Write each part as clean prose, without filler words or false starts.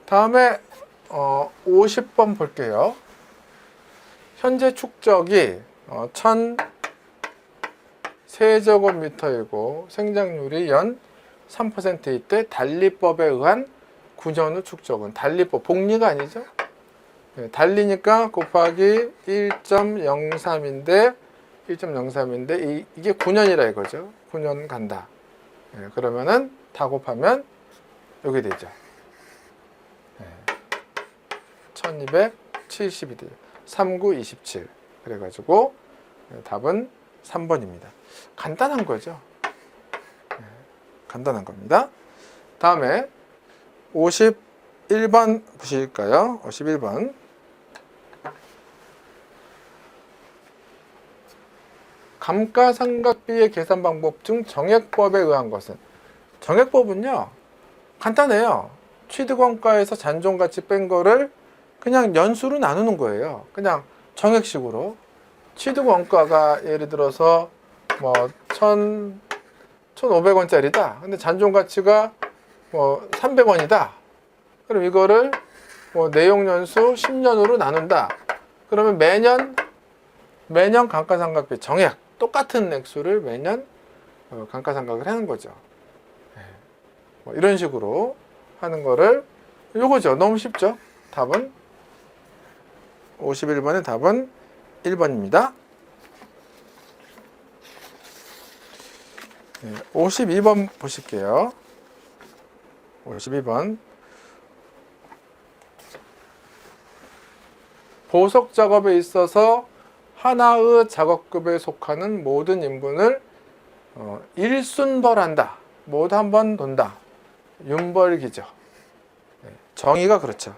다음에 50번 볼게요. 현재 축적이 1000 세제곱미터이고 생장률이 연 3%일 때 달리법에 의한 9년 후 축적은, 달리법, 복리가 아니죠? 네, 달리니까 곱하기 1.03인데 이게 9년이라 이거죠. 9년 간다. 네, 그러면은 다 곱하면 여기 되죠. 네, 1270이 되죠. 3927. 그래가지고 답은 3번입니다. 간단한 거죠. 네, 간단한 겁니다. 다음에 51번 보실까요? 51번. 감가상각비의 계산 방법 중 정액법에 의한 것은, 정액법은요 간단해요. 취득원가에서 잔존가치 뺀 거를 그냥 연수로 나누는 거예요. 그냥 정액식으로. 취득원가가 예를 들어서 뭐 1,500원짜리다. 근데 잔존가치가 뭐 300원이다. 그럼 이거를 뭐 내용연수 10년으로 나눈다. 그러면 매년 감가상각비 정액 똑같은 액수를 매년 감가상각을 하는 거죠. 뭐 이런 식으로 하는 거를, 요거죠. 너무 쉽죠. 답은 51번의 답은 1번입니다. 52번 보실게요. 52번. 보석 작업에 있어서 하나의 작업급에 속하는 모든 인분을 일순벌한다. 모두 한 번 돈다. 윤벌기죠. 정의가 그렇죠.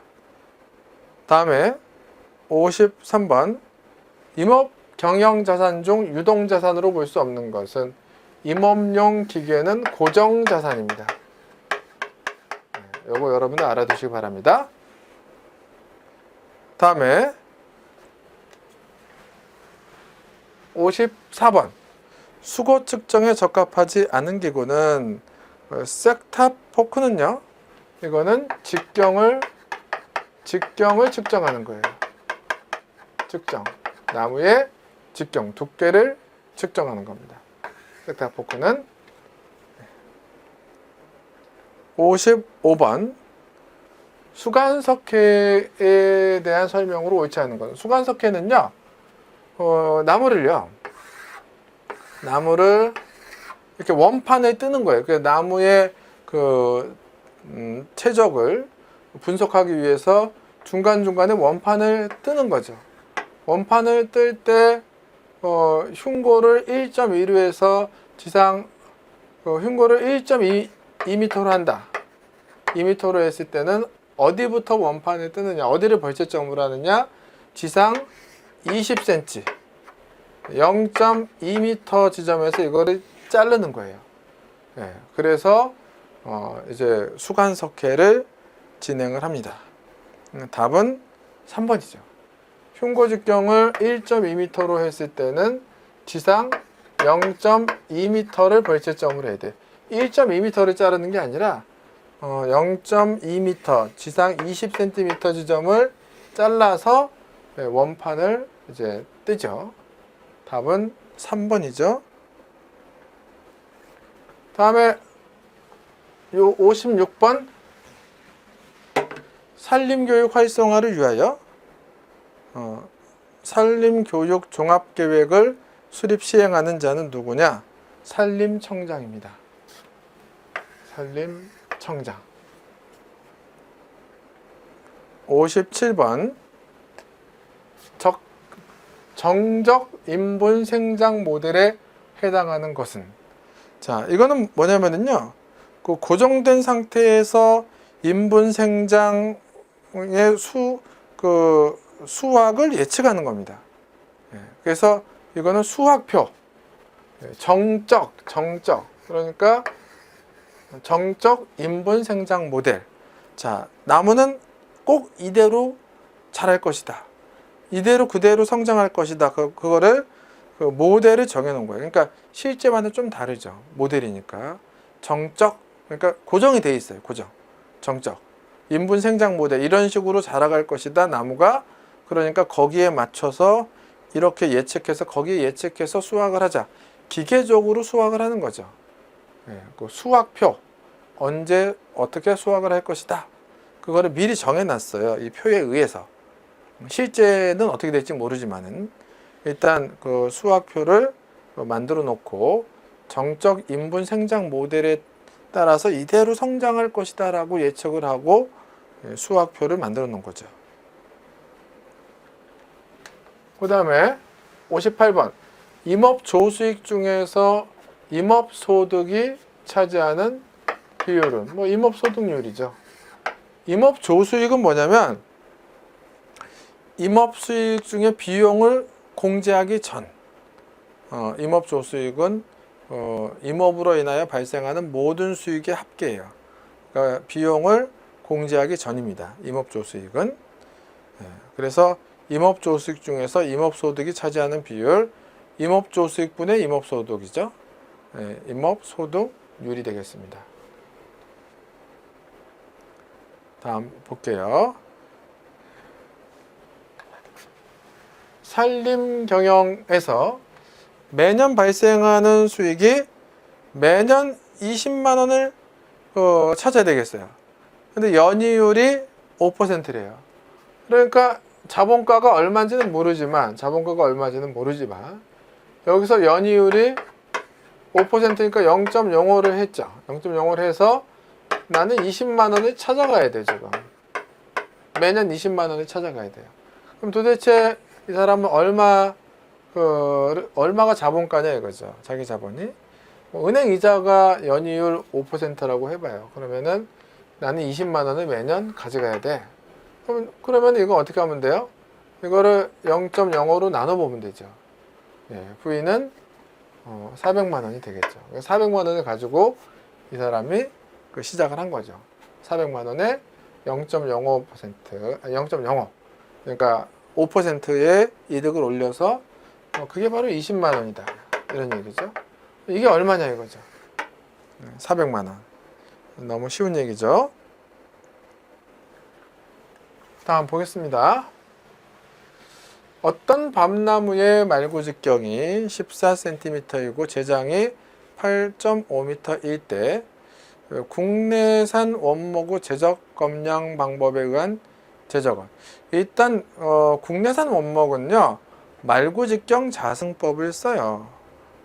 다음에 53번. 임업 경영자산 중 유동자산으로 볼 수 없는 것은, 임업용 기계는 고정자산입니다. 요거 여러분들 알아두시기 바랍니다. 다음에 54번. 수거 측정에 적합하지 않은 기구는, 섹탑 포크는요, 이거는 직경을 측정하는 거예요. 측정. 나무의 직경, 두께를 측정하는 겁니다. 섹탑 포크는. 55번. 수간석회에 대한 설명으로 옳지 않은 것. 수간석회는요, 나무를 이렇게 원판에 뜨는 거예요. 그 나무의 최적을 분석하기 위해서 중간중간에 원판을 뜨는 거죠. 원판을 뜰 때 흉고를 1.2로 해서 지상 흉고를 1.2m로 한다. 2m로 했을 때는 어디부터 원판을 뜨느냐, 어디를 벌채점으로 하느냐, 지상 20cm, 0.2m 지점에서 이거를 자르는 거예요. 네, 그래서 이제 수간석회를 진행을 합니다. 답은 3번이죠. 흉고 직경을 1.2m로 했을 때는 지상 0.2m를 벌채점으로 해야 돼. 1.2m를 자르는 게 아니라 0.2m, 지상 20cm 지점을 잘라서 원판을 이제 뜨죠. 답은 3번이죠. 다음에 요 56번. 산림교육 활성화를 위하여 산림교육 종합계획을 수립 시행하는 자는 누구냐? 산림청장입니다. 산림청장. 57번. 정적 인분 생장 모델에 해당하는 것은, 자, 이거는 뭐냐면은요, 그 고정된 상태에서 인분 생장의 수확을 예측하는 겁니다. 그래서 이거는 수확표, 정적, 그러니까 정적 인분 생장 모델. 자, 나무는 꼭 이대로 자랄 것이다. 이대로 그대로 성장할 것이다. 그거를 모델을 정해놓은 거예요. 그러니까 실제와는 좀 다르죠. 모델이니까. 정적, 그러니까 고정이 돼 있어요. 고정, 정적. 인분 생장 모델 이런 식으로 자라갈 것이다 나무가. 그러니까 거기에 맞춰서 이렇게 예측해서 거기에 예측해서 수확을 하자. 기계적으로 수확을 하는 거죠. 예, 그 수확표 언제 어떻게 수확을 할 것이다. 그거를 미리 정해놨어요. 이 표에 의해서. 실제는 어떻게 될지 모르지만은 일단 그 수확표를 만들어 놓고 정적 인분 생장 모델에 따라서 이대로 성장할 것이다 라고 예측을 하고 수확표를 만들어 놓은 거죠. 그 다음에 58번 임업 조수익 중에서 임업 소득이 차지하는 비율은 뭐 임업 소득률이죠. 임업 조수익은 뭐냐면 임업 수익 중에 비용을 공제하기 전 임업 조수익은 임업으로 인하여 발생하는 모든 수익의 합계예요. 그러니까 비용을 공제하기 전입니다. 임업 조수익은. 그래서 임업 조수익 중에서 임업 소득이 차지하는 비율 임업 조수익분의 임업 소득이죠. 임업 소득률이 되겠습니다. 다음 볼게요. 산림 경영에서 매년 발생하는 수익이 매년 20만 원을 찾아야 되겠어요. 근데 연이율이 5%래요. 그러니까 자본가가 얼마인지는 모르지만 여기서 연이율이 5%니까 0.05를 했죠. 0.05를 해서 나는 20만 원을 찾아가야 돼, 지금. 매년 20만 원을 찾아가야 돼요. 그럼 도대체 이 사람은 얼마가 자본가냐 이거죠. 자기 자본이. 은행 이자가 연이율 5%라고 해봐요. 그러면은 나는 20만 원을 매년 가져가야 돼. 그러면 이거 어떻게 하면 돼요? 이거를 0.05로 나눠보면 되죠. V는 400만 원이 되겠죠. 400만 원을 가지고 이 사람이 시작을 한 거죠. 400만 원에 0.05%, 0.05. 그러니까 5%의 이득을 올려서 그게 바로 20만 원이다. 이런 얘기죠. 이게 얼마냐 이거죠. 400만 원. 너무 쉬운 얘기죠. 다음 보겠습니다. 어떤 밤나무의 말구직경이 14cm이고 제장이 8.5m일 때 국내산 원목의 제적 검량 방법에 의한 제적은 일단 국내산 원목은요 말구직경 자승법을 써요.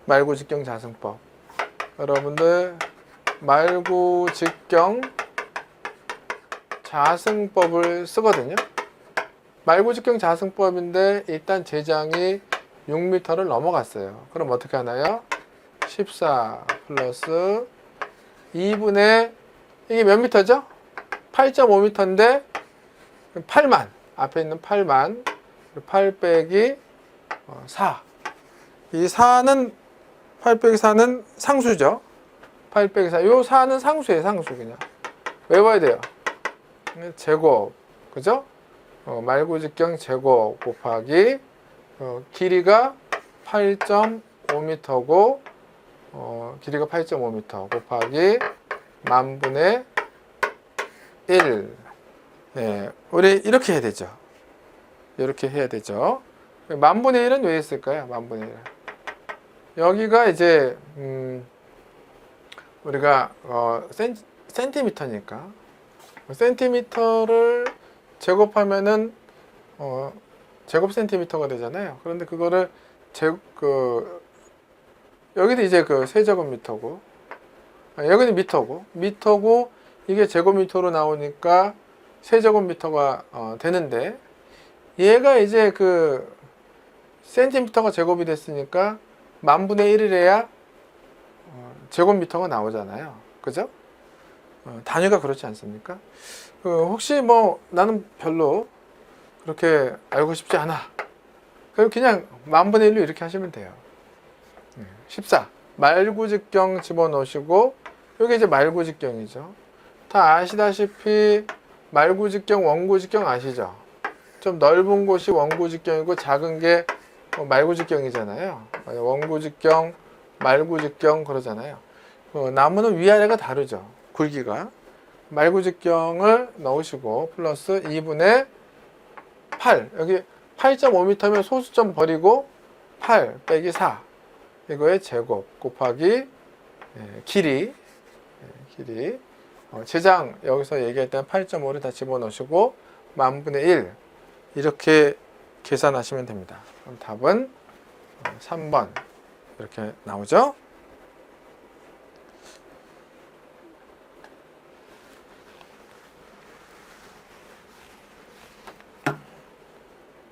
말구직경 자승법. 여러분들 말구직경 자승법을 쓰거든요. 말구직경 자승법인데 일단 제장이 6m를 넘어갔어요. 그럼 어떻게 하나요? 14 플러스 2분의 이게 몇 미터죠? 8.5m인데 8만 앞에 있는 8만 8 빼기 4 이 4는 8 빼기 4는 상수죠. 8 빼기 4 요 4는 상수예요. 상수 그냥 외워야 돼요. 제곱 그죠? 말구직경 제곱 곱하기 길이가 8.5m고 길이가 8.5m 곱하기 만분의 1. 네, 우리 이렇게 해야 되죠. 이렇게 해야 되죠. 만분의 1은 왜 했을까요? 만분의 1. 여기가 이제 우리가 센티미터니까 센티미터를 제곱하면은 제곱 센티미터가 되잖아요. 그런데 그거를 여기도 이제 세제곱미터고 여기는 미터고 이게 제곱미터로 나오니까 세제곱미터가 되는데 얘가 이제 센티미터가 제곱이 됐으니까 만분의 1을 해야 제곱미터가 나오잖아요. 그죠? 단위가 그렇지 않습니까? 혹시 나는 별로 그렇게 알고 싶지 않아. 그럼 그냥 만분의 1로 이렇게 하시면 돼요. 14. 말구직경 집어넣으시고 여기 이제 말구직경이죠. 다 아시다시피 말구직경, 원구직경 아시죠? 좀 넓은 곳이 원구직경이고 작은 게 말구직경이잖아요. 원구직경, 말구직경 그러잖아요. 나무는 위아래가 다르죠. 굵기가. 말구직경을 넣으시고 플러스 2분의 8 여기 8.5m면 소수점 버리고 8 빼기 4 이거의 제곱 곱하기 길이 제장 여기서 얘기할 때는 8.5를 다 집어넣으시고 10,000분의 1 이렇게 계산하시면 됩니다. 그럼 답은 3번 이렇게 나오죠.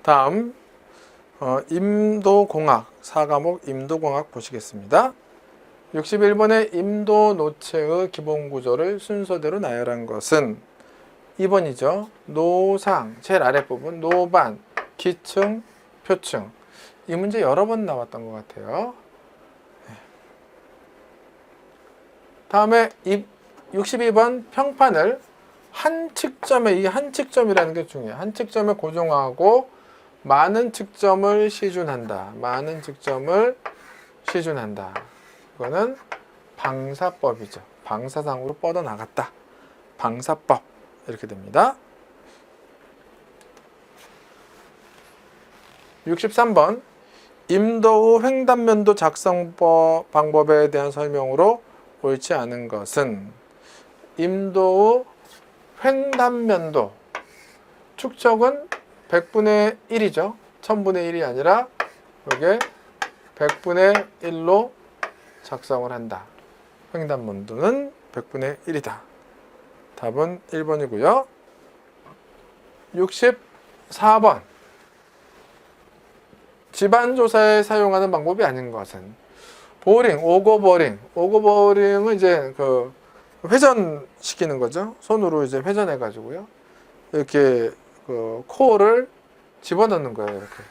다음 임도공학 4과목 임도공학 보시겠습니다. 61번의 임도 노체의 기본 구조를 순서대로 나열한 것은 2번이죠. 노상 제일 아랫부분 노반 기층 표층 이 문제 여러 번 나왔던 것 같아요. 다음에 62번 평판을 한 측점에 이 한 측점이라는 게 중요해요. 한 측점에 고정하고 많은 측점을 시준한다. 많은 측점을 시준한다. 이거는 방사법이죠. 방사상으로 뻗어나갔다. 방사법 이렇게 됩니다. 63번 임도 횡단면도 작성 방법에 대한 설명으로 옳지 않은 것은 임도의 횡단면도 축척은 100분의 1이죠. 1000분의 1이 아니라 이게 100분의 1로 작성을 한다. 횡단면도는 100분의 1이다. 답은 1번이고요. 64번 집안조사에 사용하는 방법이 아닌 것은 보링, 오거버링. 오거버링은 이제 그 회전시키는 거죠. 손으로 이제 회전해 가지고요. 이렇게 그 코어를 집어넣는 거예요. 이렇게.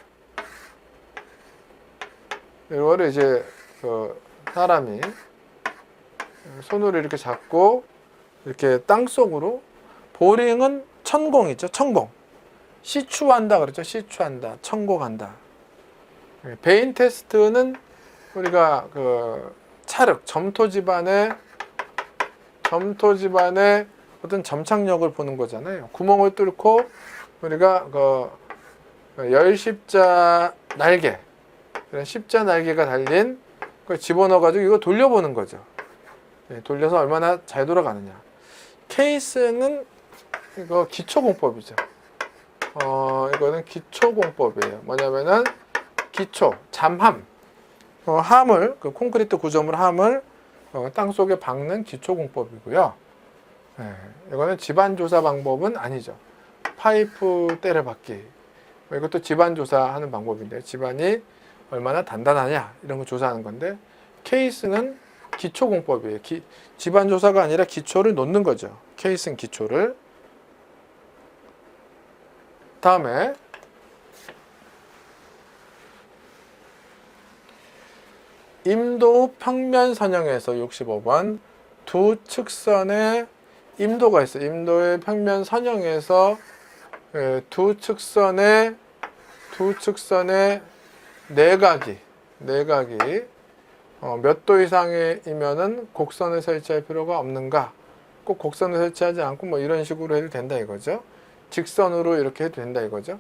이거를 이제 그 사람이 손으로 이렇게 잡고 이렇게 땅 속으로 보링은 천공이죠. 천공. 시추한다 그랬죠. 시추한다. 천공한다. 베인 테스트는 우리가 그 찰흙, 점토 집안의 어떤 점착력을 보는 거잖아요. 구멍을 뚫고 우리가 그 열십자 날개, 이런 십자 날개가 달린 걸 집어넣어가지고 이거 돌려보는 거죠. 돌려서 얼마나 잘 돌아가느냐. 케이스는 이거 기초공법이죠. 이거는 기초공법이에요. 뭐냐면은 기초, 잠함. 함을, 그 콘크리트 구조물 함을 땅 속에 박는 기초공법이고요. 이거는 집안조사 방법은 아니죠. 파이프 때려박기. 이것도 집안조사하는 방법인데 집안이 얼마나 단단하냐 이런 거 조사하는 건데 케이스는 기초공법이에요. 집안조사가 아니라 기초를 놓는 거죠. 케이스는 기초를. 다음에 임도 평면 선형에서 65번 두 측선의 임도가 있어요. 임도의 평면 선형에서 두 측선의 내각이 몇 도 이상이면은 곡선을 설치할 필요가 없는가? 꼭 곡선을 설치하지 않고 뭐 이런 식으로 해도 된다 이거죠. 직선으로 이렇게 해도 된다 이거죠.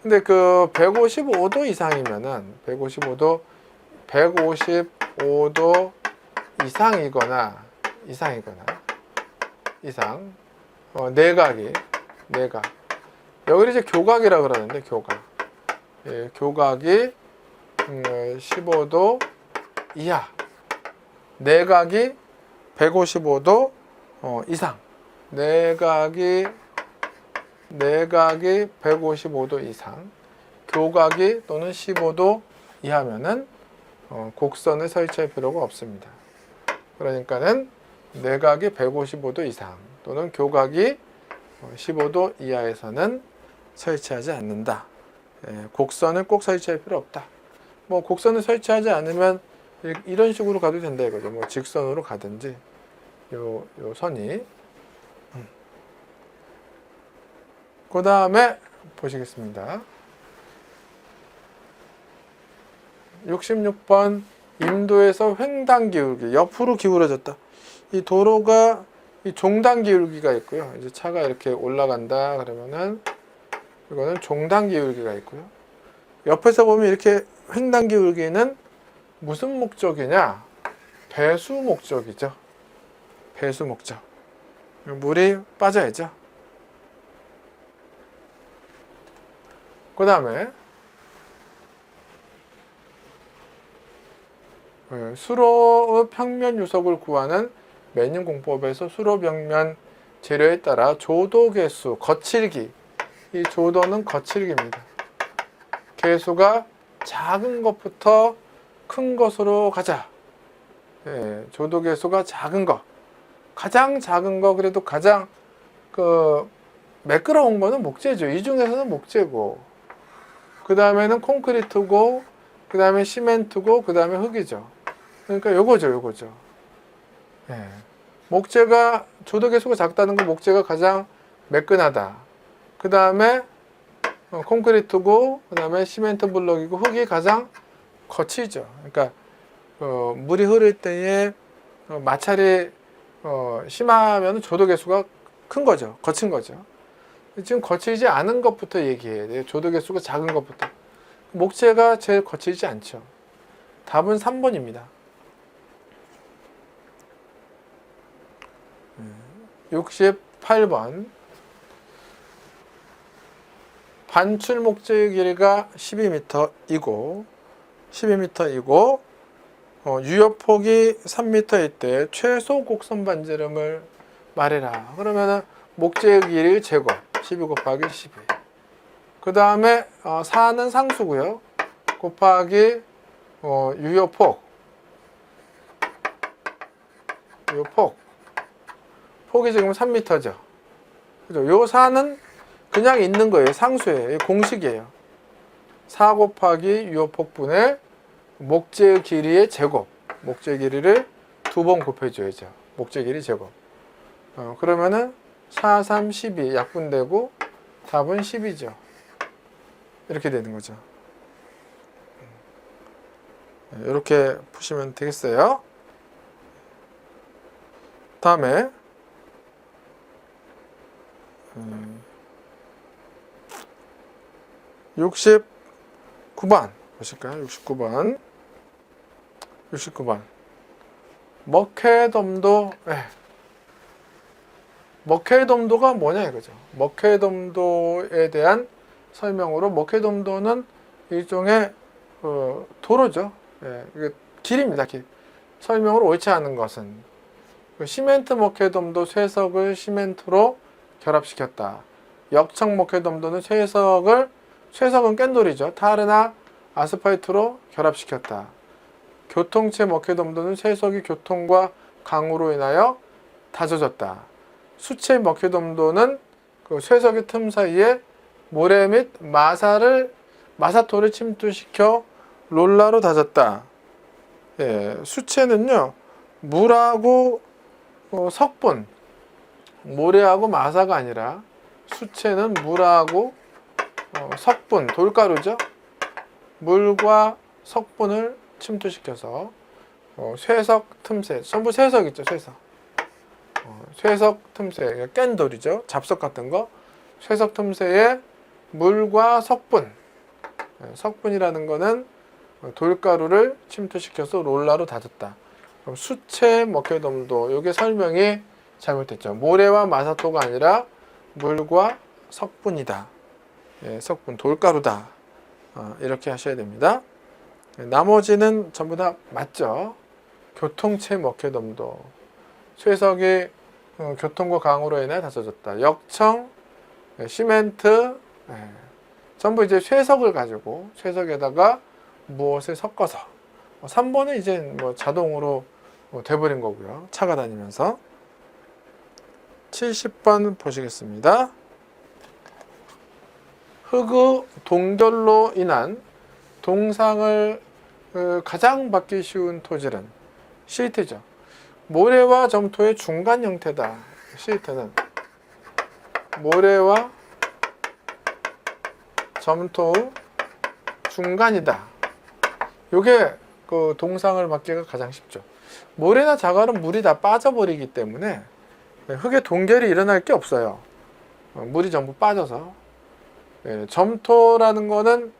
근데 그 155도 이상이면은 155도 이상 내각 여기를 이제 교각이라 그러는데 교각이 15도 이하 내각이 155도 이상 내각이 155도 이상 교각이 또는 15도 이하면은 곡선을 설치할 필요가 없습니다. 그러니까는 내각이 155도 이상 또는 교각이 15도 이하에서는 설치하지 않는다. 곡선을 꼭 설치할 필요 없다. 뭐 곡선을 설치하지 않으면 이런 식으로 가도 된다 이거죠. 뭐 직선으로 가든지 요 선이. 그 다음에 보시겠습니다. 66번 임도에서 횡단 기울기 옆으로 기울어졌다. 이 도로가 이 종단 기울기가 있고요. 이제 차가 이렇게 올라간다 그러면은 이거는 종단 기울기가 있고요. 옆에서 보면 이렇게 횡단 기울기는 무슨 목적이냐? 배수 목적이죠. 배수 목적. 물이 빠져야죠. 그 다음에 수로의 평면 유속을 구하는 매닝공법에서 수로 벽면 재료에 따라 조도 개수, 거칠기. 이 조도는 거칠기입니다. 개수가 작은 것부터 큰 것으로 가자. 조도 개수가 작은 것. 가장 작은 거, 그래도 가장 매끄러운 거는 목재죠. 이 중에서는 목재고, 그 다음에는 콘크리트고, 그 다음에 시멘트고, 그 다음에 흙이죠. 그러니까 요거죠. 목재가, 조도 개수가 작다는 건 목재가 가장 매끈하다. 그 다음에 콘크리트고, 그 다음에 시멘트 블록이고, 흙이 가장 거치죠. 그러니까 물이 흐를 때에 마찰이 심하면 조도 개수가 큰 거죠. 거친 거죠. 지금 거치지 않은 것부터 얘기해야 돼요. 조도 개수가 작은 것부터. 목재가 제일 거치지 않죠. 답은 3번입니다. 68번. 반출 목재의 길이가 12m이고 유효폭이 3m일 때 최소 곡선 반지름을 말해라. 그러면은 목재의 길이 제곱 12 곱하기 12. 그 다음에 4는 상수고요. 곱하기 유효폭. 폭이 지금 3m죠. 그죠? 요 4는 그냥 있는 거예요. 상수예요. 공식이에요. 4 곱하기 유효폭분의 목재의 길이의 제곱. 목재 길이를 2번 곱해줘야죠. 목재 길이 제곱. 그러면은 4, 3, 12 약분되고 답은 10이죠. 이렇게 되는 거죠. 이렇게 푸시면 되겠어요. 다음에 69번 보실까요? 69번 먹회돔도. 먹회돔도가 뭐냐 이거죠. 먹회돔도에 대한 설명으로, 먹회돔도는 일종의 도로죠. 이게 길입니다. 길. 설명으로 옳지 않은 것은 시멘트 먹회돔도 쇠석을 시멘트로 결합시켰다. 역청 먹회돔도는 쇠석은 깬돌이죠. 타르나 아스팔트로 결합시켰다. 교통체 먹회돔도는 쇠석이 교통과 강우로 인하여 다져졌다. 수체 먹회돔도는 그 쇠석의 틈 사이에 모래 및 마사토를 침투시켜 롤라로 다졌다. 수체는요, 물하고 석분, 모래하고 마사가 아니라 수체는 물하고 석분, 돌가루죠. 물과 석분을 침투시켜서 쇠석 틈새, 전부 쇠석 있죠, 쇠석. 쇠석 틈새, 깬 돌이죠. 잡석 같은 거. 쇠석 틈새에 물과 석분, 석분이라는 거는 돌가루를 침투시켜서 롤라로 다졌다. 그럼 수체 먹회돔도, 이게 설명이 잘못됐죠. 모래와 마사토가 아니라 물과 석분이다. 석분, 돌가루다. 이렇게 하셔야 됩니다. 나머지는 전부 다 맞죠. 교통체 먹회돔도 쇠석이 교통과 강우로 인해 다져졌다. 역청, 시멘트, 전부 이제 쇠석을 가지고 쇠석에다가 무엇을 섞어서. 3번은 이제 뭐 자동으로 돼버린 거고요. 차가 다니면서. 70번 보시겠습니다. 흙의 동결로 인한 동상을 가장 받기 쉬운 토질은 실트죠. 모래와 점토의 중간 형태다. 실트는 모래와 점토의 중간이다. 요게 그 동상을 받기가 가장 쉽죠. 모래나 자갈은 물이 다 빠져버리기 때문에 흙의 동결이 일어날 게 없어요. 물이 전부 빠져서. 점토라는 거는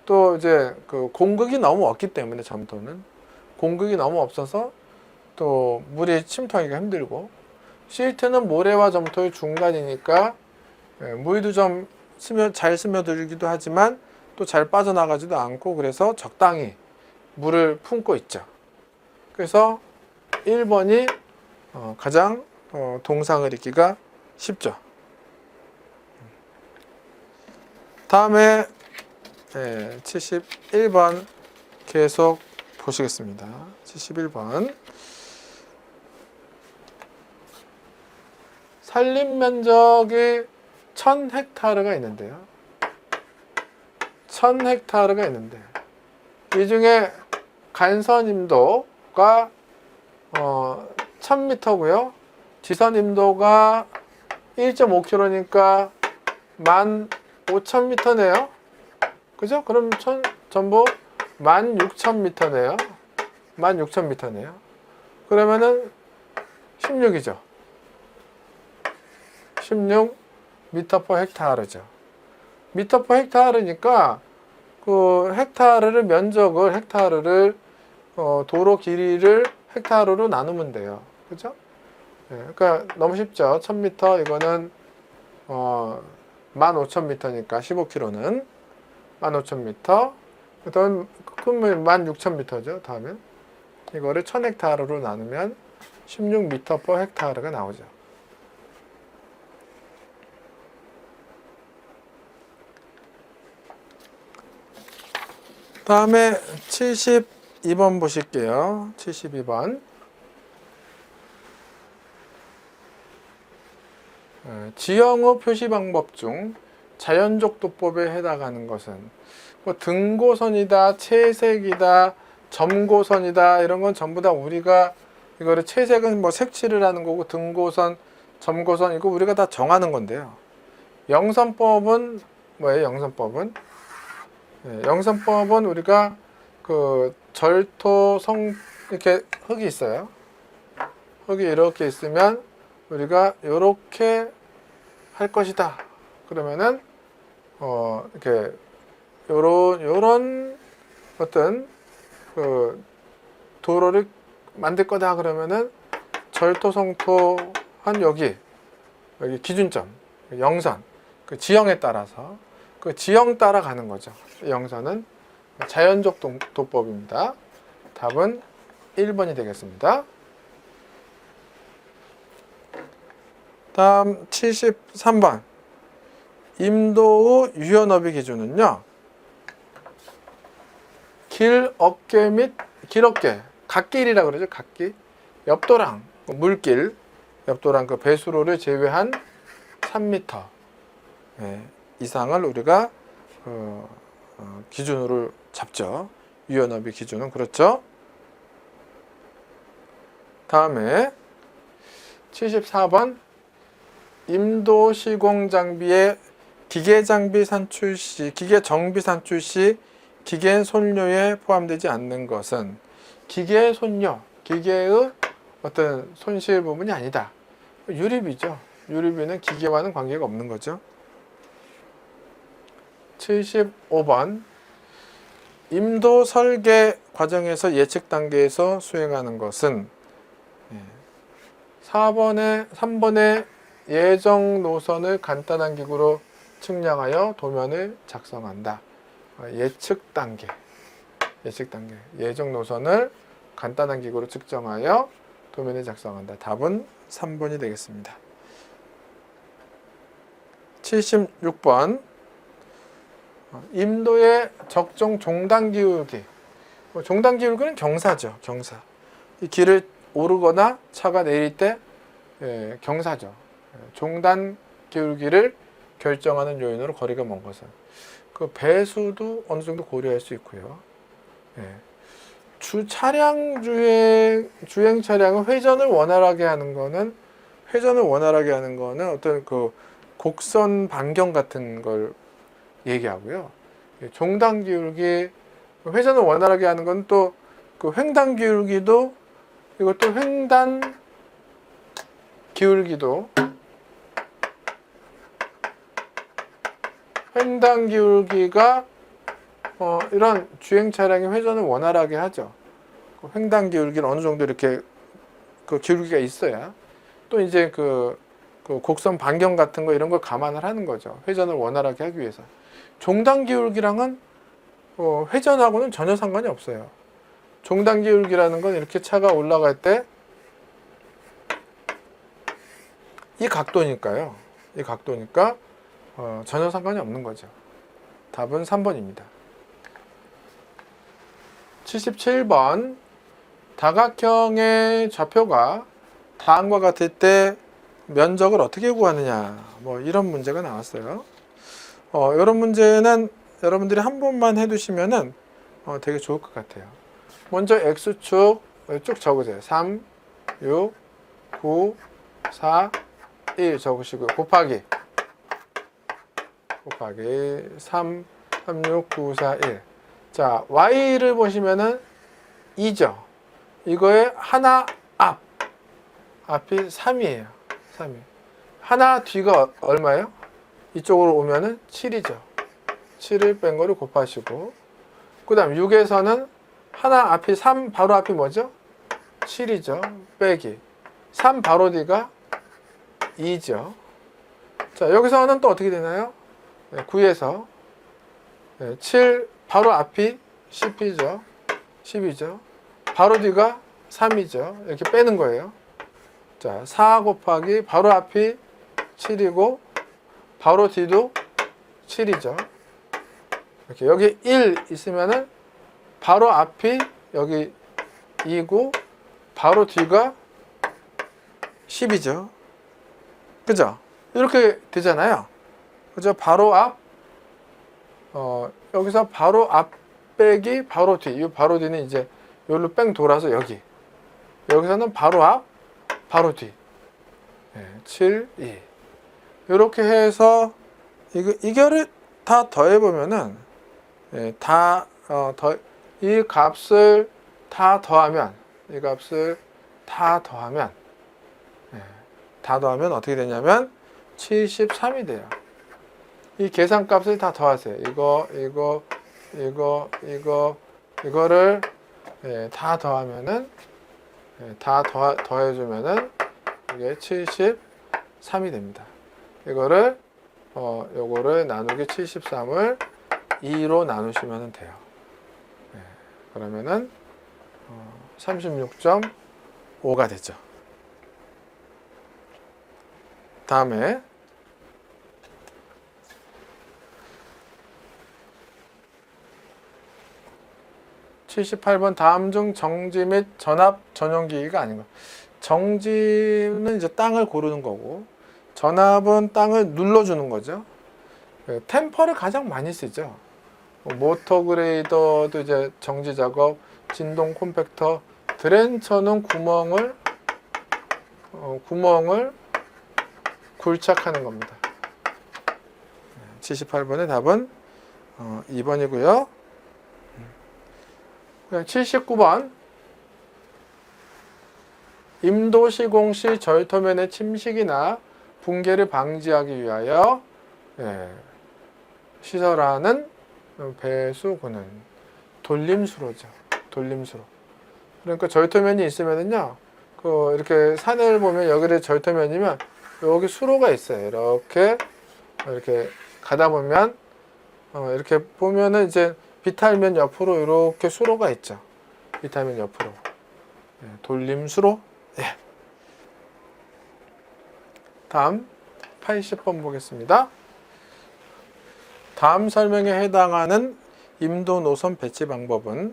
또 이제 그 공극이 너무 없기 때문에 점토는 공극이 너무 없어서 또 물이 침투하기가 힘들고, 실트는 모래와 점토의 중간이니까 물도 좀 잘 스며들기도 하지만 또 잘 빠져나가지도 않고, 그래서 적당히 물을 품고 있죠. 그래서 1번이 가장 동상을 잇기가 쉽죠. 다음에 71번 계속 보시겠습니다. 71번. 산림 면적이 1000헥타르가 있는데요. 1000헥타르가 있는데, 이 중에 간선임도가 1000m고요. 지선임도가 1.5km니까 15,000m네요. 그죠? 그럼 전부 16,000m네요. 16,000m네요. 그러면은 16이죠. 16m/헥타르죠. m/헥타르니까 그 헥타르를 도로 길이를 헥타르로 나누면 돼요. 그죠? 그러니까 너무 쉽죠. 1000m 이거는 15,000m니까 15km는 15,000m. 그다음 그러면 16,000m죠. 다음엔 이거를 1000헥타르로 나누면 16m/헥타르가 나오죠. 다음에 72번 보실게요. 72번. 지형의 표시 방법 중 자연적 도법에 해당하는 것은 뭐 등고선이다, 채색이다, 점고선이다, 이런 건 전부 다 우리가 이거를 채색은 뭐 색칠을 하는 거고, 등고선, 점고선 이거 우리가 다 정하는 건데요. 영선법은 뭐예요? 영선법은 영선법은 우리가 그 절토 성 이렇게 흙이 있어요. 흙이 이렇게 있으면 우리가 이렇게 할 것이다. 그러면은 이렇게 요런 어떤 그 도로를 만들 거다. 그러면은 절토 성토 한 여기 기준점 영선 그 지형에 따라서 그 지형 따라 가는 거죠. 영선은 자연적 도법입니다. 답은 1번이 되겠습니다. 다음 73번. 임도의 유연업의 기준은요. 길 어깨, 갓길이라 그러죠. 갓길. 옆도랑, 물길, 옆도랑 그 배수로를 제외한 3m 이상을 우리가 기준으로 잡죠. 유연업의 기준은 그렇죠. 다음에 74번. 임도 시공 장비의 기계 정비 산출 시 기계 손료에 포함되지 않는 것은 기계의 손료, 기계의 어떤 손실 부분이 아니다. 유리비죠. 유리비는 기계와는 관계가 없는 거죠. 75번. 임도 설계 과정에서 예측 단계에서 수행하는 것은 3번에 예정 노선을 간단한 기구로 측량하여 도면을 작성한다. 예측 단계. 예정 노선을 간단한 기구로 측정하여 도면을 작성한다. 답은 3번이 되겠습니다. 76번. 임도의 적정 종단 기울기. 종단 기울기는 경사죠. 경사. 이 길을 오르거나 차가 내릴 때 경사죠. 종단 기울기를 결정하는 요인으로 거리가 먼 것은 그 배수도 어느 정도 고려할 수 있고요. 주행 차량은 회전을 원활하게 하는 거는 어떤 그 곡선 반경 같은 걸 얘기하고요. 종단 기울기, 회전을 원활하게 하는 건 또 그 횡단 기울기도 이것도 기울기도 횡단 기울기가 이런 주행 차량의 회전을 원활하게 하죠. 그 횡단 기울기는 어느 정도 이렇게 그 기울기가 있어야 또 이제 그 곡선 반경 같은 거 이런 걸 감안을 하는 거죠. 회전을 원활하게 하기 위해서. 종단 기울기랑은 회전하고는 전혀 상관이 없어요. 종단 기울기라는 건 이렇게 차가 올라갈 때 이 각도니까요. 이 각도니까 전혀 상관이 없는 거죠. 답은 3번입니다. 77번 다각형의 좌표가 다음과 같을 때 면적을 어떻게 구하느냐, 뭐 이런 문제가 나왔어요. 이런 문제는 여러분들이 한 번만 해두시면은 되게 좋을 것 같아요. 먼저 X축 쭉 적으세요. 3, 6, 9, 4, 1 적으시고요. 곱하기 3, 3, 6, 9, 4, 1. 자, Y를 보시면은 2죠. 이거에 하나 앞이 3이에요. 3이. 하나 뒤가 얼마예요? 이쪽으로 오면은 7이죠. 7을 뺀 거를 곱하시고, 그 다음 6에서는 하나 앞이 3 바로 앞이 뭐죠? 7이죠. 빼기 3 바로 뒤가 2죠. 자, 여기서는 또 어떻게 되나요? 9에서 7 바로 앞이 10이죠. 10이죠. 바로 뒤가 3이죠. 이렇게 빼는 거예요. 자, 4 곱하기 바로 앞이 7이고 바로 뒤도 7이죠. 이렇게 여기 1 있으면은 바로 앞이 여기 2고 바로 뒤가 10이죠. 그죠? 이렇게 되잖아요. 그죠? 바로 앞, 여기서 바로 앞 빼기 바로 뒤. 이 바로 뒤는 이제 여기로 뺑 돌아서 여기. 여기서는 바로 앞, 바로 뒤. 7, 2. 이렇게 해서 이거를 다 더해보면은 이 값을 다 더하면 어떻게 되냐면 73이 돼요. 이 계산값을 다 더하세요. 이거를 다 더하면은 더해주면은 이게 73이 됩니다. 이거를 요거를 나누기 73을 2로 나누시면 돼요. 그러면은 36.5가 되죠. 다음에 78번 다음 중 정지 및 전압 전용기기가 아닌 것. 정지는 이제 땅을 고르는 거고, 전압은 땅을 눌러주는 거죠. 템퍼를 가장 많이 쓰죠. 모터 그레이더도 이제 정지 작업, 진동 콤팩터, 드렌처는 구멍을 굴착하는 겁니다. 78번의 답은 2번이고요. 79번 임도 시공 시 절토면의 침식이나 붕괴를 방지하기 위하여 시설하는 배수구는 돌림수로죠. 돌림수로. 그러니까 절토면이 있으면은요, 이렇게 산을 보면 여기를 절토면이면 여기 수로가 있어요. 이렇게 가다 보면 이렇게 보면은 이제 비탈면 옆으로 이렇게 수로가 있죠. 비탈면 옆으로. 돌림수로. 다음 80번 보겠습니다. 다음 설명에 해당하는 임도 노선 배치 방법은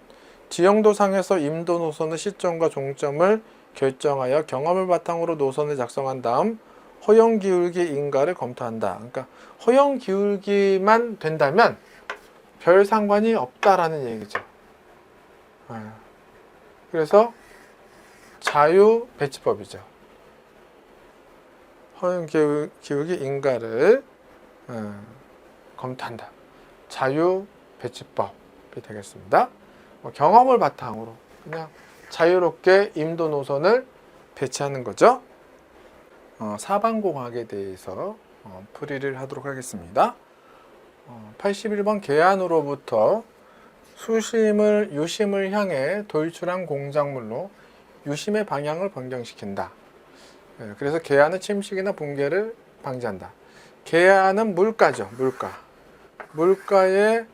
지형도상에서 임도 노선의 시점과 종점을 결정하여 경험을 바탕으로 노선을 작성한 다음 허용 기울기 인가를 검토한다. 그러니까 허용 기울기만 된다면 별 상관이 없다라는 얘기죠. 그래서 자유 배치법이죠. 허용 기울기 인가를 검토한다. 자유 배치법이 되겠습니다. 경험을 바탕으로 그냥 자유롭게 임도 노선을 배치하는 거죠. 사방공학에 대해서 풀이를 하도록 하겠습니다. 81번 계안으로부터 수심을 유심을 향해 돌출한 공작물로 유심의 방향을 변경시킨다. 그래서 계안은 침식이나 붕괴를 방지한다. 계안은 물가죠. 물가에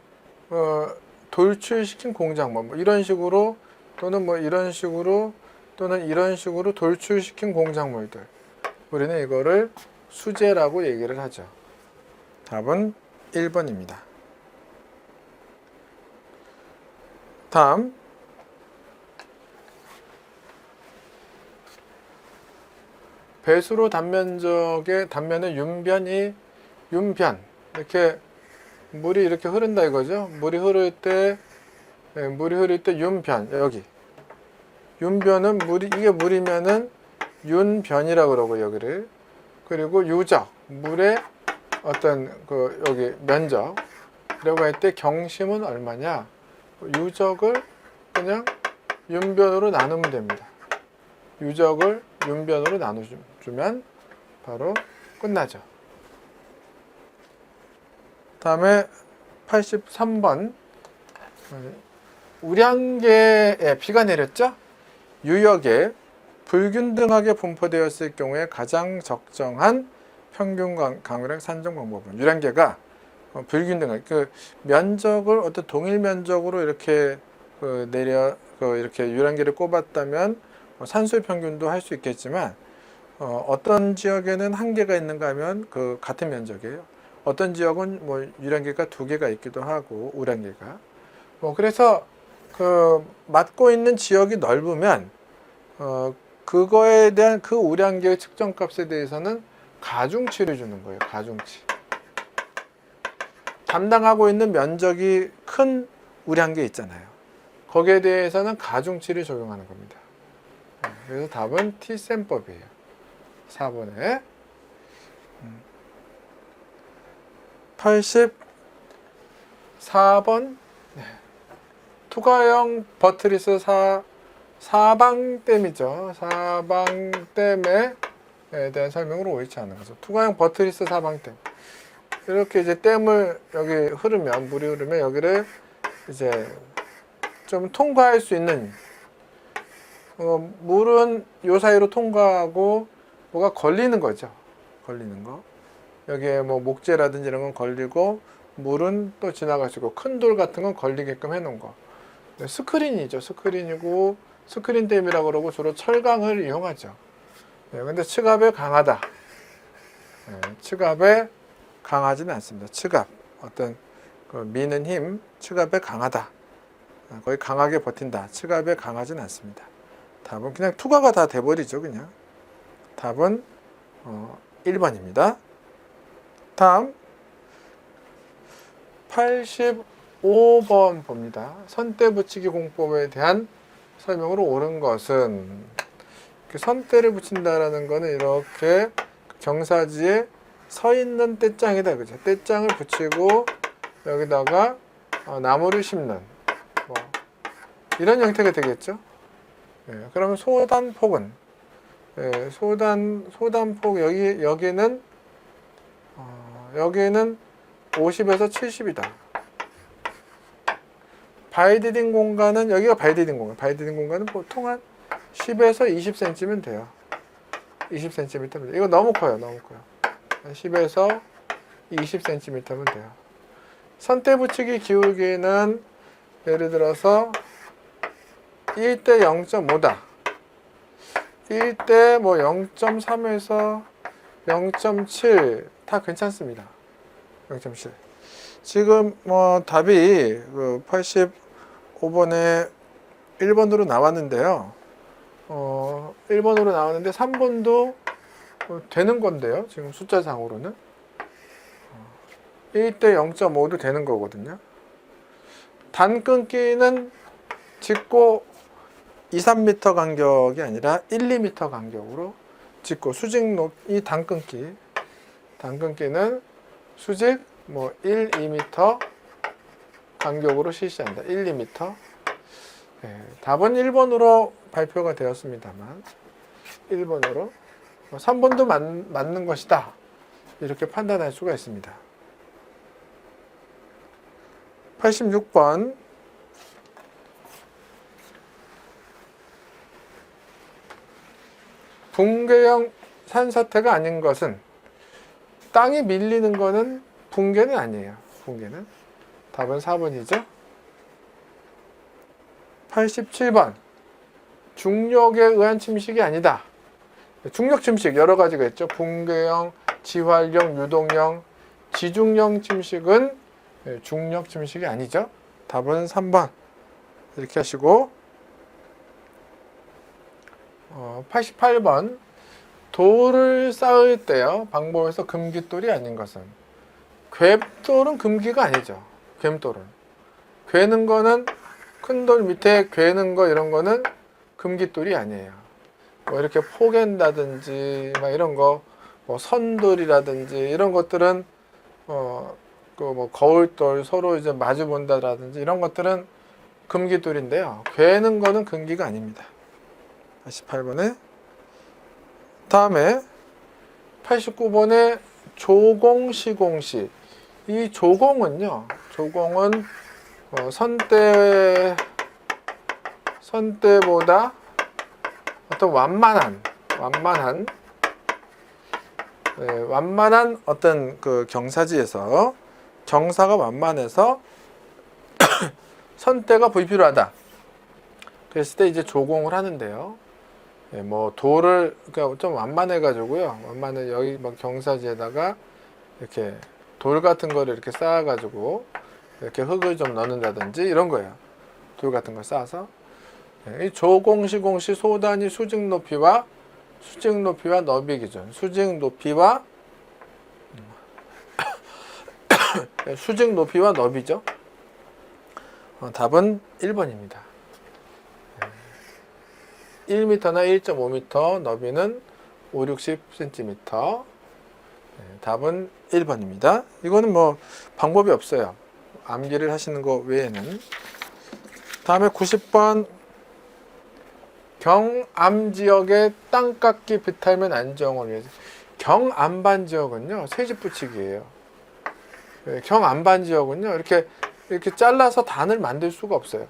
돌출시킨 공작물, 뭐 이런 식으로 또는 뭐 이런 식으로 또는 이런 식으로 돌출시킨 공작물들, 우리는 이거를 수재라고 얘기를 하죠. 답은 1번입니다. 다음 배수로 단면적의 단면의 윤변 이렇게 물이 이렇게 흐른다 이거죠. 물이 흐를 때 윤변, 여기 윤변은 이게 물이면은 윤변이라고 그러고 여기를, 그리고 유적 물의 어떤 여기 면적이라고 할 때 경심은 얼마냐, 유적을 그냥 윤변으로 나누면 됩니다. 유적을 윤변으로 나눠주면 바로 끝나죠. 다음에 83번 우량계에 비가 내렸죠? 유역에 불균등하게 분포되었을 경우에 가장 적정한 평균 강우량 산정 방법은, 유량계가 불균등하게 면적을 어떤 동일 면적으로 이렇게 이렇게 유량계를 꼽았다면 산술 평균도 할 수 있겠지만 어떤 지역에는 한 개가 있는가 하면 같은 면적이에요. 어떤 지역은 뭐 유량계가 2개가 있기도 하고 우량계가 그래서 맡고 있는 지역이 넓으면 그거에 대한 그 우량계의 측정값에 대해서는 가중치를 주는 거예요. 가중치. 담당하고 있는 면적이 큰 우량계 있잖아요. 거기에 대해서는 가중치를 적용하는 겁니다. 그래서 답은 T셈법이에요. 4번에 84번 투과형 버트리스 사방댐이죠. 사방댐에 대한 설명으로 옳지 않은 거죠. 투과형 버트리스 사방댐. 이렇게 이제 댐을 여기 물이 흐르면 여기를 이제 좀 통과할 수 있는, 물은 요 사이로 통과하고 뭐가 걸리는 거죠. 걸리는 거. 여기에 뭐 목재라든지 이런 건 걸리고 물은 또 지나갈 수 있고 큰 돌 같은 건 걸리게끔 해놓은 거. 스크린이죠. 스크린이고 스크린댐이라고 그러고 주로 철강을 이용하죠. 근데 측압에 강하다. 측압에 강하지는 않습니다. 측압, 어떤 미는 힘, 측압에 강하다. 거의 강하게 버틴다. 측압에 강하지는 않습니다. 답은 그냥 투과가 다 돼버리죠. 그냥. 답은 1번입니다. 다음 85번 봅니다. 선대 붙이기 공법에 대한 설명으로 옳은 것은, 선대를 붙인다라는 거는 이렇게 경사지에 서 있는 떼짱이다. 그죠? 떼짱을 붙이고 여기다가 나무를 심는 뭐 이런 형태가 되겠죠. 그러면 소단폭은 소단폭 여기는 50에서 70이다. 바이디딩 공간은 여기가 바이디딩 공간은 보통 한 10에서 20cm면 돼요. 20cm면 이거 너무 커요. 10에서 20cm면 돼요. 선대 붙이기 기울기는 예를 들어서 1대 0.5다. 1대 뭐 0.3에서 0.7 다 괜찮습니다. 0.7. 지금 뭐 답이 85번에 1번으로 나왔는데요. 1번으로 나왔는데 3번도 되는 건데요. 지금 숫자상으로는 1대 0.5도 되는 거거든요. 단 끊기는 짚고 2, 3m 간격이 아니라 1, 2m 간격으로 짚고 수직 이 단끊기는 수직 뭐 1, 2m 간격으로 실시한다. 1, 2m. 답은 1번으로 발표가 되었습니다만 1번으로 3번도 맞는 것이다. 이렇게 판단할 수가 있습니다. 86번. 붕괴형 산사태가 아닌 것은, 땅이 밀리는 것은 붕괴는 아니에요. 붕괴는. 답은 4번이죠. 87번. 중력에 의한 침식이 아니다. 중력 침식 여러 가지가 있죠. 붕괴형, 지활형, 유동형, 지중형 침식은 중력 침식이 아니죠. 답은 3번. 이렇게 하시고 88번. 돌을 쌓을 때요. 방법에서 금기돌이 아닌 것은, 괸돌은 금기가 아니죠. 괸돌은. 괴는 거는 큰 돌 밑에 괴는 거 이런 거는 금기돌이 아니에요. 뭐 이렇게 포갠다든지 막 이런 거, 뭐 선돌이라든지 이런 것들은 그 뭐 거울돌 서로 이제 마주 본다라든지 이런 것들은 금기돌인데요. 괴는 거는 금기가 아닙니다. 88번에 다음에 89번에 조공, 시공시. 이 조공은요. 조공은 선대보다 어떤 완만한 어떤 그 경사지에서 경사가 완만해서 선대가 불필요하다. 그랬을 때 이제 조공을 하는데요. 뭐 돌을 그러니까 좀 완만해 가지고요. 완만해 여기 막 경사지에다가 이렇게 돌 같은 거를 이렇게 쌓아 가지고 이렇게 흙을 좀 넣는다든지 이런 거예요. 돌 같은 걸 쌓아서. 이 조공, 시공시 소단위 수직 높이와 너비 기준. 수직 높이와 수직 높이와 너비죠. 답은 1번입니다. 1m나 1.5m, 너비는 5, 60cm. 답은 1번입니다. 이거는 뭐 방법이 없어요. 암기를 하시는 거 외에는. 다음에 90번. 경암 지역의 땅깎기 비탈면 안정을 위해서. 경암반 지역은요, 새집 붙이기예요. 경암반 지역은요, 이렇게 잘라서 단을 만들 수가 없어요.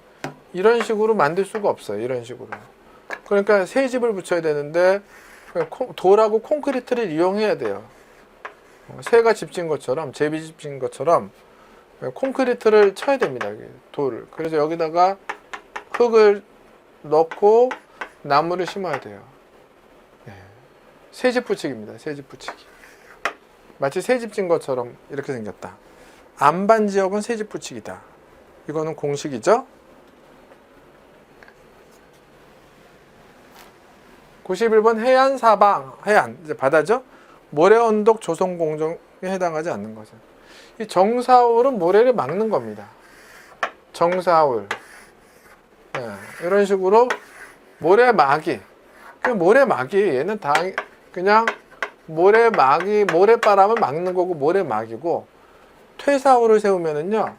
이런 식으로 만들 수가 없어요. 이런 식으로. 그러니까 새집을 붙여야 되는데 돌하고 콘크리트를 이용해야 돼요. 새가 집진 것처럼, 제비 집진 것처럼 콘크리트를 쳐야 됩니다. 돌을. 그래서 여기다가 흙을 넣고 나무를 심어야 돼요. 새집 붙이기입니다. 새집 붙이기. 마치 새집 진 것처럼 이렇게 생겼다. 암반 지역은 새집 붙이기다. 이거는 공식이죠. 91번 해안 사방, 해안, 이제 바다죠. 모래 언덕 조성 공정에 해당하지 않는 것은. 이 정사울은 모래를 막는 겁니다. 정사울. 이런 식으로 모래막이. 그 모래막이 얘는 다 그냥 모래바람을 막는 거고 모래막이고, 퇴사울을 세우면은요,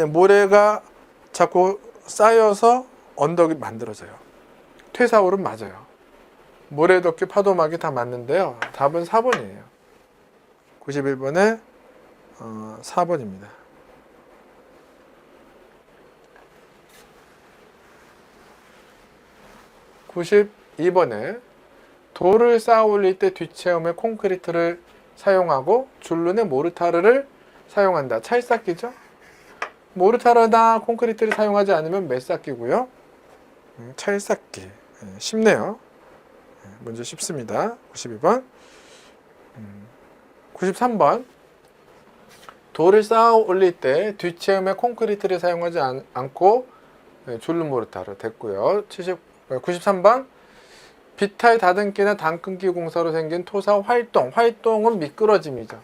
모래가 자꾸 쌓여서 언덕이 만들어져요. 퇴사울은 맞아요. 모래덮개, 파도막이 다 맞는데요. 답은 4번이에요. 91번에 4번입니다. 92번에 돌을 쌓아 올릴 때 뒷체험에 콘크리트를 사용하고 줄눈에 모르타르를 사용한다. 찰쌓기죠. 모르타르나 콘크리트를 사용하지 않으면 매쌓기고요. 찰쌓기. 쉽네요. 문제 쉽습니다. 92번. 93번. 돌을 쌓아 올릴 때 뒷체험에 콘크리트를 사용하지 않고 줄눈 모르타르 됐고요. 93번. 비탈 다듬기나 단끊기 공사로 생긴 토사 활동은 미끄러짐이죠.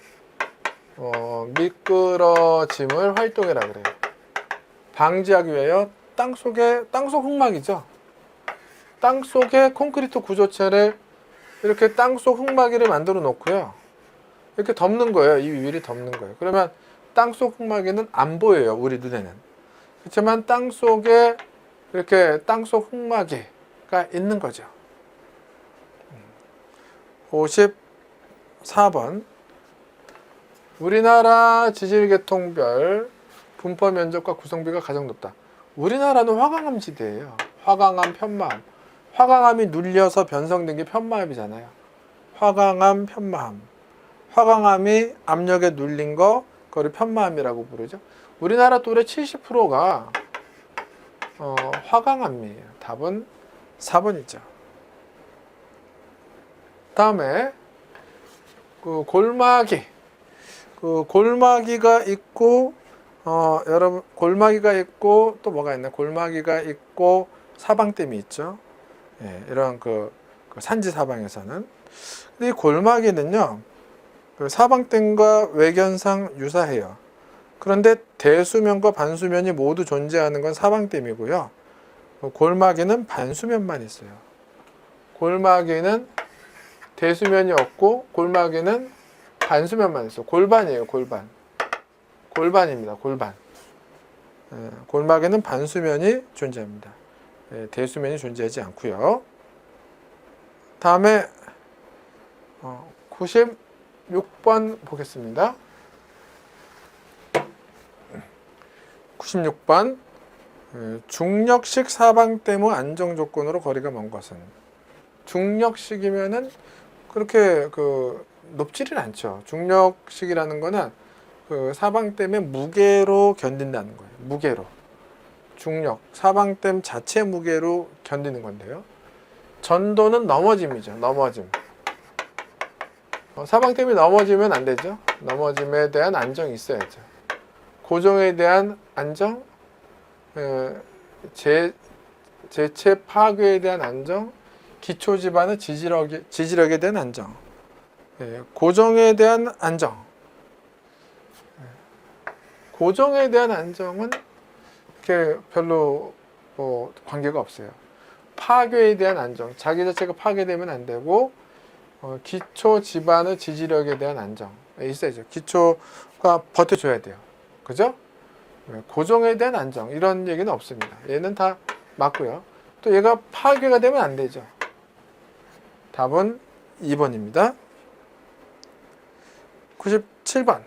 미끄러짐을 활동이라 그래요. 방지하기 위하여 땅속 흙막이죠. 땅속에 콘크리트 구조체를 이렇게 땅속 흙막이를 만들어 놓고요. 이렇게 덮는 거예요. 이 위를 덮는 거예요. 그러면 땅속 흙막이는 안 보여요. 우리 눈에는. 그렇지만 땅속에 이렇게 땅속 흙막이가 있는 거죠. 54번. 우리나라 지질계통별 분포 면적과 구성비가 가장 높다. 우리나라는 화강암 지대예요. 화강암, 편마암. 화강암이 눌려서 변성된 게 편마암이잖아요. 화강암, 편마암. 화강암이 압력에 눌린 거, 그걸 편마암이라고 부르죠. 우리나라 또래 70%가 화강암이에요. 답은 4번이죠. 다음에 그 골마기. 그 골마기가 있고 여러분 골마기가 있고 또 뭐가 있나? 골마기가 있고 사방댐이 있죠. 예, 이런 그 산지 사방에서는. 근데 이 골마기는요, 그 사방댐과 외견상 유사해요. 그런데 대수면과 반수면이 모두 존재하는 건 사방댐이고요. 골마기는 반수면만 있어요. 골마기는 대수면이 없고 골마기는 반수면만 있어요. 골반이에요. 골반. 골반입니다. 골반. 골마기는 반수면이 존재합니다. 대수면이 존재하지 않고요. 다음에 96번 보겠습니다. 96번. 중력식 사방댐의 안정조건으로 거리가 먼 것은. 중력식이면은 그렇게 높지는 않죠. 중력식이라는 거는 그 사방댐의 무게로 견딘다는 거예요. 무게로. 중력, 사방댐 자체 무게로 견디는 건데요. 전도는 넘어짐이죠. 넘어짐. 사방댐이 넘어지면 안 되죠. 넘어짐에 대한 안정이 있어야죠. 고정에 대한 안정, 재체 파괴에 대한 안정, 기초 지반의 지지력에 대한 안정, 고정에 대한 안정. 고정에 대한 안정은 이렇게 별로 관계가 없어요. 파괴에 대한 안정, 자기 자체가 파괴되면 안 되고, 기초 지반의 지지력에 대한 안정 있어야죠. 기초가 버텨줘야 돼요. 그죠? 고정에 대한 안정, 이런 얘기는 없습니다. 얘는 다 맞고요. 또 얘가 파괴가 되면 안 되죠. 답은 2번입니다. 97번.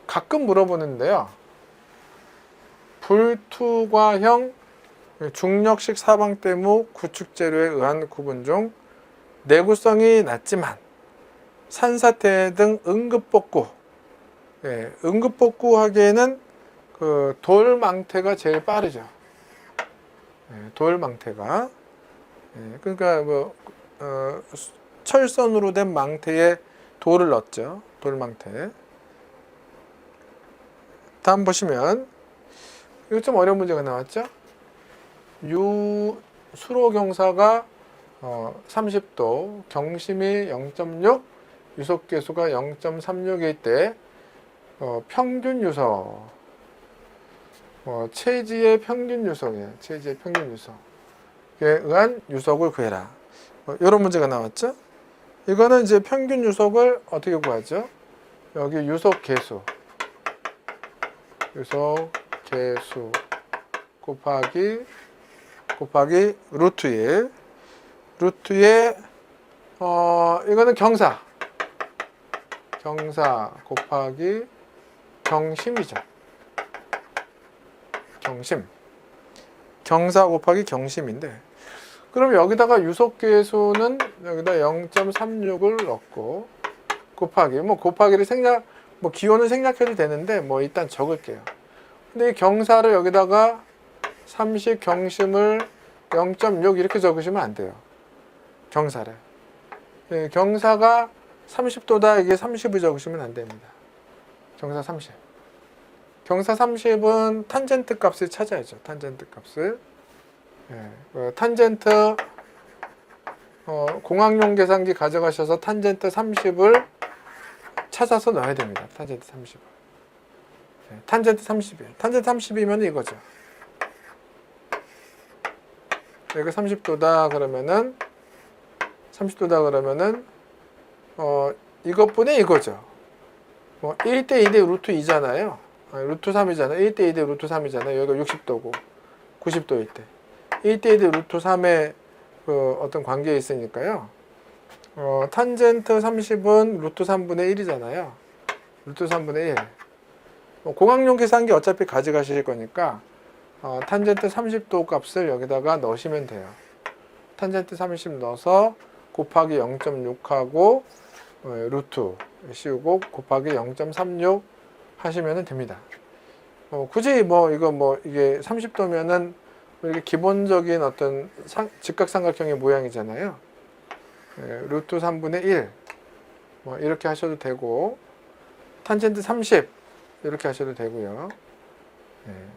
가끔 물어보는데요. 불투과형 중력식 사방댐의 구축재료에 의한 구분 중 내구성이 낮지만 산사태 등 응급복구, 응급복구 하기에는 그 돌망태가 제일 빠르죠. 돌망태가. 그러니까 철선으로 된 망태에 돌을 넣었죠. 돌망태. 다음 보시면 이거 좀 어려운 문제가 나왔죠. 수로경사가 30도, 경심이 0.6, 유속계수가 0.36일 때 평균 유속, 체지의 평균 유속이에요. 체지의 평균 유속에 의한 유속을 구해라. 이런 문제가 나왔죠. 이거는 이제 평균 유속을 어떻게 구하죠? 여기 유속계수 곱하기 루트 1. 루트에 이거는 경사 곱하기 경심이죠. 경사 곱하기 경심인데, 그럼 여기다가 유속계수는 여기다 0.36을 넣고 곱하기, 곱하기를 기호는 생략해도 되는데 일단 적을게요. 근데 이 경사를 여기다가 30 경심을 0.6 이렇게 적으시면 안 돼요. 경사를. 경사가 30도다, 이게 30을 적으시면 안 됩니다. 경사 30. 경사 30은 탄젠트 값을 찾아야죠. 탄젠트 값을. 탄젠트 공학용 계산기 가져가셔서 탄젠트 30을 찾아서 넣어야 됩니다. 탄젠트 30을. 탄젠트 30이에요. 탄젠트 30이면 이거죠. 여기가 30도다 그러면은 30도다 그러면은 이것분의 이거죠. 1대 2대 루트 2잖아요. 루트 3이잖아요. 1대 2대 루트 3이잖아요. 여기가 60도고 90도일 때 1대 2대 루트 3의 어떤 관계에 있으니까요. 탄젠트 30은 루트 3분의 1이잖아요. 루트 3분의 1. 공학용 계산기 어차피 가져가실 거니까 탄젠트 30도 값을 여기다가 넣으시면 돼요. 탄젠트 30 넣어서 곱하기 0.6하고 루트 씌우고 곱하기 0.36 하시면 됩니다. 굳이 뭐 이거 뭐 이게 30도면은 이게 기본적인 어떤 직각삼각형의 모양이잖아요. 루트 3분의 1 뭐 이렇게 하셔도 되고 탄젠트 30 이렇게 하셔도 되고요.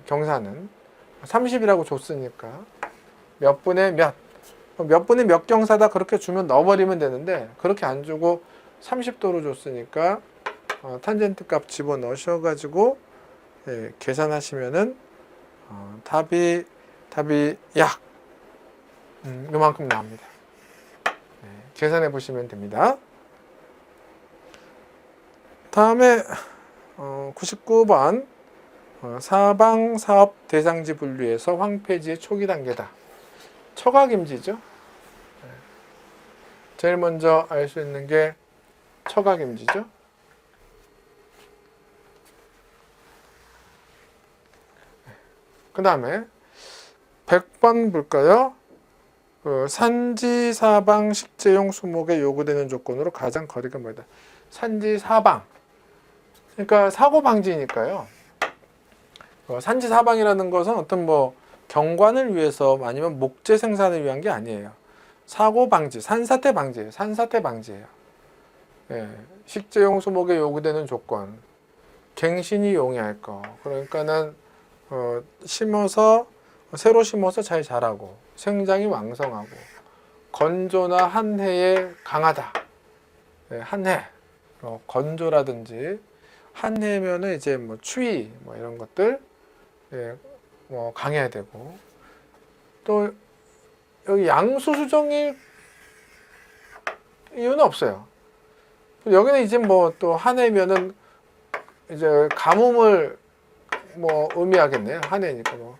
경사는 30이라고 줬으니까 몇 분의 몇 분의 몇 경사다 그렇게 주면 넣어버리면 되는데 그렇게 안 주고 30도로 줬으니까 탄젠트 값 집어넣으셔가지고 계산하시면은 답이 약 요만큼 나옵니다. 계산해 보시면 됩니다. 다음에 99번 사방 사업 대상지 분류에서 황폐지의 초기 단계다. 처각임지죠. 제일 먼저 알 수 있는 게 처각임지죠. 그 다음에 100번 볼까요? 산지 사방 식재용 수목에 요구되는 조건으로 가장 거리가 멀다. 산지 사방. 그러니까 사고 방지니까요. 산지 사방이라는 것은 어떤 뭐 경관을 위해서 아니면 목재 생산을 위한 게 아니에요. 사고 방지, 산사태 방지예요. 산사태 방지예요. 식재용 수목에 요구되는 조건. 갱신이 용이할 거. 그러니까는 심어서 새로 심어서 잘 자라고 생장이 왕성하고 건조나 한해에 강하다. 한해 건조라든지 한해면은 이제 뭐 추위 뭐 이런 것들 뭐 강해야 되고 또 여기 양수수정일 이유는 없어요. 여기는 이제 뭐 또 한해면은 이제 가뭄을 뭐 의미하겠네요. 한해니까 뭐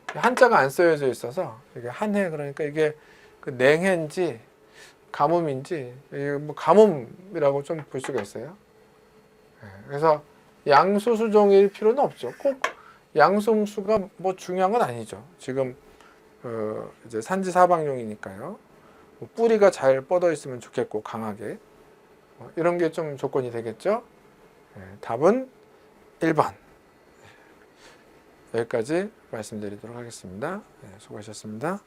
한자가 안 쓰여져 있어서 이게 한해 그러니까 이게 그 냉해인지 가뭄인지 이게 뭐 가뭄이라고 좀 볼 수가 있어요. 그래서 양수수종일 필요는 없죠. 꼭 양수수가 뭐 중요한 건 아니죠. 지금 이제 산지 사방용이니까요. 뭐 뿌리가 잘 뻗어 있으면 좋겠고 강하게 이런 게 좀 조건이 되겠죠. 답은 1번. 여기까지 말씀드리도록 하겠습니다. 수고하셨습니다.